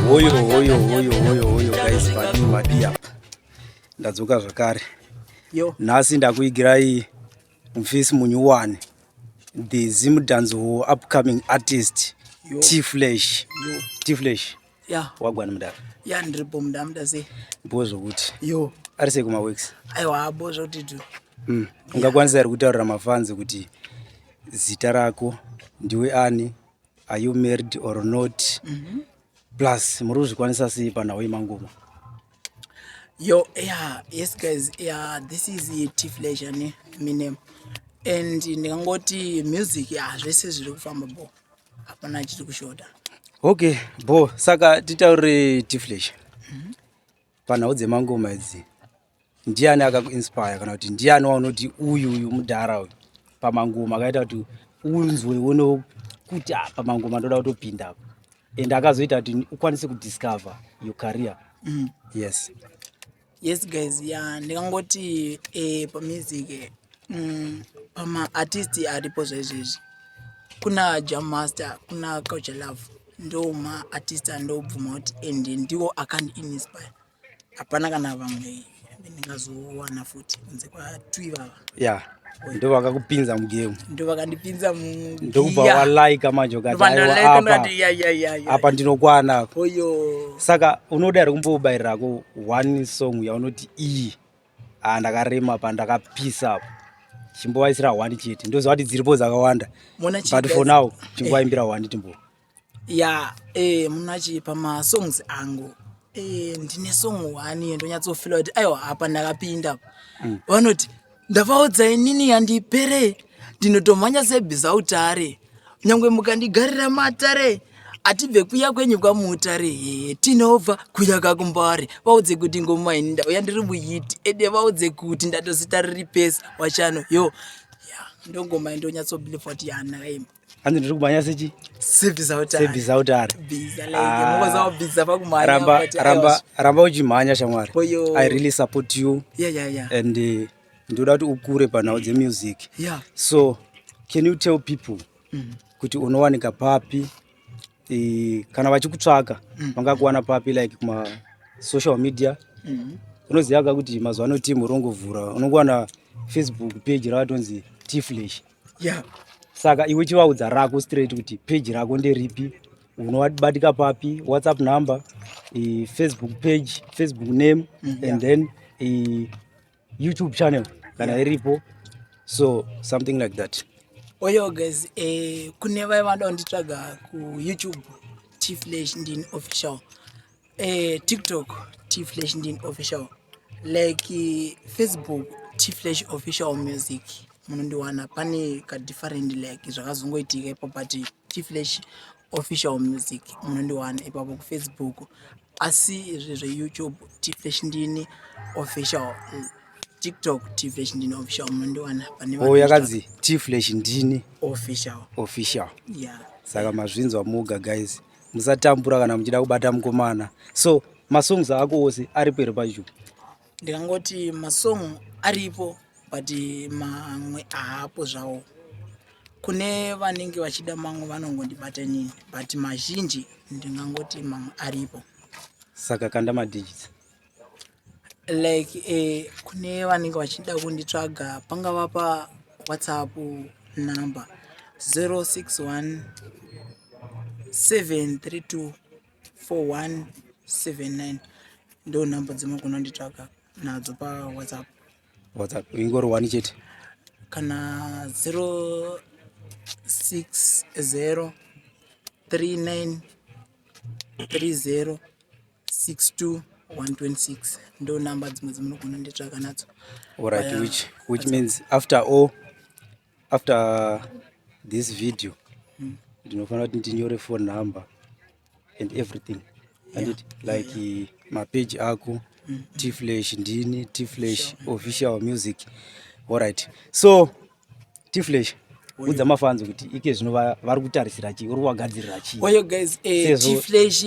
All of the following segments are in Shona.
Hoyo guys, madia ndadzoka zvakare. Nhasi ndakuigirai mufisi munyuwani, the zimudhanzo upcoming artist Tflesh. Tflesh wagwana mudaro ndiripo mudamda sei bo zvokuti ari sei kumaworks? Aiwa bo zvoti tu ungakwanisa here kutaurira mafanzi kuti zita rako ndiwe ani, are you married or not? Plus muri kuzvikwanisa sei panhau yemangoma? Yes guys, this is Tflesh my name, and ndingangoti music zvese zviri kufamba bo, hapana chiri kushota. Okay bo, saka titaurire Tflesh. Panhau dzemangoma idzi ndiani akakuinspire kana kuti ndiani waunoti uyu mudhara uyu pamangoma akaita kuti unzwe uno kuti pamangoma ndoda kutopinda apo and akazoita kuti ukwanise kudiscover your career? Yes guys, ndingangoti pamusic pama-artist aripo zvaizvezvi. Kuna Jam Master, kuna Culture Love, ndo ma-artist andobvuma kuti and ndiwo akandi-inspire. Hapana kana vamwe ndingazowana futi kunze kwatwivava. Ndo vakakupinza mugame? Ndo vakandipinza ndokubva walaika manje ukati apa ndinokwana apa. Saka unoda here kumbobayirako one song yaunoti iyi ndakarema pa ndakapisa apa, chimbovaisira one chete? Ndoziva kuti dziripo dzakawanda, but for now chingowaimbira one timbo. Munachi pamasongs angu ndine song one ndonyatsofila kuti aiwa apa ndakapinda vanoti ndavaudza inini yandipere ndinotomhanya sebhizautare, nyangwe mukandigarira matare atibve kuya kwenyu kwamutare tinobva kuya kakumbare. Vaudze kuti ngoma ini ndauya ndiri muhiti ede vaudze kuti ndatozita riri pesi wachano ndongoma indonyatsobelieve kuti ndakaimba. Hanzi ndiri kumhanya sechi? Sebhizautare. Ramba uchimhanya shamwari. I really support you. And ndoda kuti ukure panhau dzemusic. So can you tell people kuti unowanika papi, kana vachikutsvaka vangakuwana papi, like kuma social media? Unoziva kuti mazuva ano timu rongovhura unongowana Facebook page rakatonzi Tflesh. Saka iwe chivaudza rako straight kuti page rako nderipi, unobatika papi, WhatsApp number, Facebook page, Facebook name, and then YouTube channel kana iripo, so something like that. Guys, kune vaiva kunditsvaga ku YouTube Tflesh ndini official, TikTok Tflesh ndini official, like Facebook Tflesh official music. Munondiwana pane ka different like zvakazongoitika ipo, but Tflesh official music munondiwana ipapo ku Facebook. Asi izvezve YouTube Tflesh ndini official, TikTok Tflesh ndini official munondiwana pane yakadzi Tflesh ndini official. Saka mazvinzwa muga guys, musatambura kana muchida kubata mukomana. So masongs ako ose aripo here paYouTube? Ndingangoti masong aripo, but mamwe haapo zvawo. Kune vanenge vachida mamwe vanongondibata nini, but mazhinji ndingangoti mamwe aripo. Saka kanda madigits like kune vanenge vachida kunditsvaga pangava pa WhatsApp number 061 732 4179 ndo number dzemunogona kunditsvaga nadzo pa WhatsApp. Ingori one chete kana 060 39 30 62 126 ndo number dzimwe dzemunogona kunditsvaga nadzo. Alright, which means after this video ndinofanira kuti ndinyore phone number and everything, and like mapage ako Tflesh ndini, Tflesh official music. Alright, so Tflesh udza mafanzi kuti ike zvino vari kutarisira chi, uri kuwagadzirira chi? Guys, Tflesh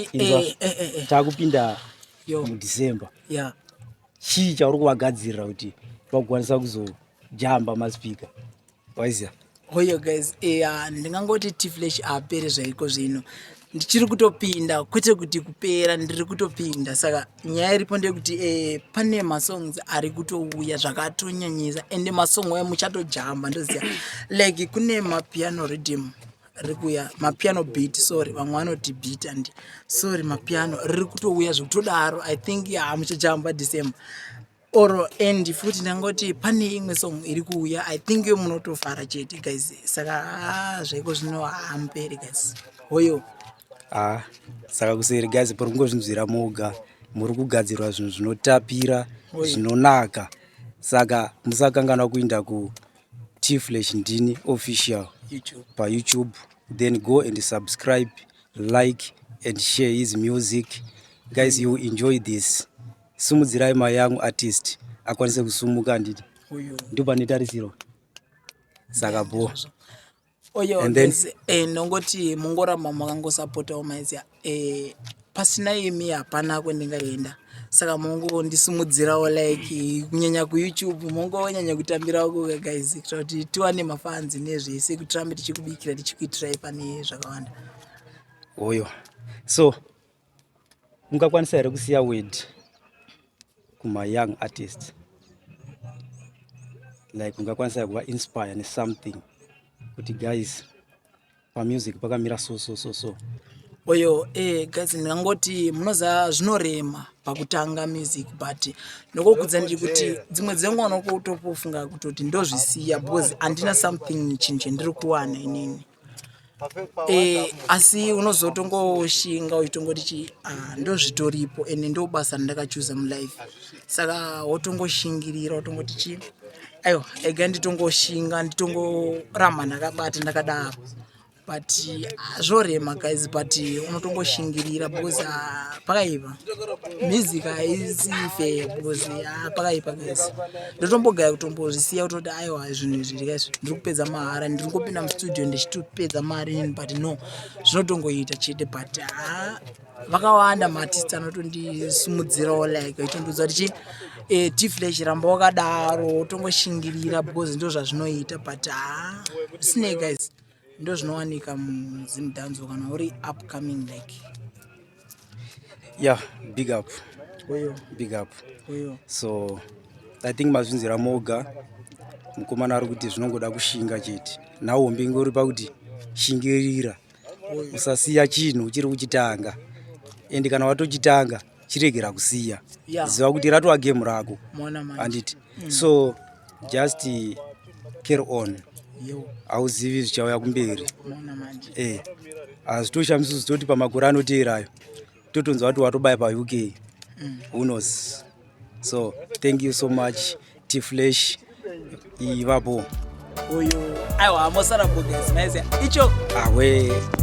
takupinda muDecember, chii chauri kuvagadzirira kuti vakwanisa kuzojamba maspika? Waiziya? Hoyo guys, ndingangoti Tflesh apere zvaiko zvino. Ndichiri kutopinda kwete kuti kupera, ndiri kutopinda. Saka nyaya iripo ndekuti pane masongs ari kutouya zvakatonyanyisa ende masong aya muchatojamba ndoziya. Like kune mapiano rhythm rikuya, mapiano beat, sorry, vamwe vanoti beat and sorry, mapiano riri kutouya zvekutodaro. I think muchajamba December. Oro endi futi ndangoti pane imwe song iri kuuya, I think yo munotofara chete guys. Saka zvaiko zvino hamperi guys. Hoyo saka kuseri guys pari kungozvinzwira moga, muri kugadzirwa zvinhu zvinotapira zvinonaka. Saka musakanganwa kuenda ku Tflesh ndini official pa YouTube, then go and subscribe, like and share his music guys. You enjoy this. Sumudzirai my young artist akwanise kusumuka nditi ndipo panetarisiro saka bo. Oyo guys, nongoti mungoramba makangosapota maizia, pasina imi hapana kwendingaenda. Saka mungo ndisimudzirawo like kunyanya ku YouTube, mungo nyanya kutambirawo ku guys kuti tiwane mafans nezvese kutirambe tichikubikira tichikuitirai pane zvakawanda. Oyo so ungakwanisa here kusiya word kuma young artist, like ungakwanisa kuva inspire ne something kuti guys pa music pakamira so. Oyo guys, ndingangoti munoza zvinorema pakutanga music, but nokokudza ndiri kuti dzimwe dzenguva nokutopofunga kutoti ndozvisiya because handina something chinhu chandiri kuwana inini. Asi unozotongoshinga uitongoti ndozvitoripo ende ndobasa randakachuza mulife. Saka wotongoshingirira wotongoti aiwa ega nditongoshinga nditongoramba ndakabata ndakadaro. But zvorema guys, but unotongoshingirira because pakaipa music haisi fair because pakaipa guys. Ndotombogaya kutombozvisiya kutoti aiwa zvinhu zviri guys ndiri kupedza mahara, ndiri kupinda mustudio ndichitopedza mari, but no, zvinotongoita chete. But vakawanda maartist anotondisimudzirawo like itondoudza kuti Tflesh ramba wakadaro tongoshingirira because ndo zvazvinoita. But zvisinei guys, ndo zvinowanika muzimudhanzo kana uri upcoming like big up. Oyo. So I think mazvinzira moga mukomana ari kuti zvinongoda kushinga chete, naombi ngori pakuti shingirira, usasiya chinhu uchiri kuchitanga, ende kana watochitanga chiregera kusiya, ziva kuti ratova game rako handiti. So just carry on, hauzivi zvichauya kumberi. Hazvitoshamisi zitoti pamakore anoteerayo totonzwa kuti watobaya pa-UK, who knows. So thank you so much Tflesh ivapo. Oyo aiwa mosara guys, nice icho awe.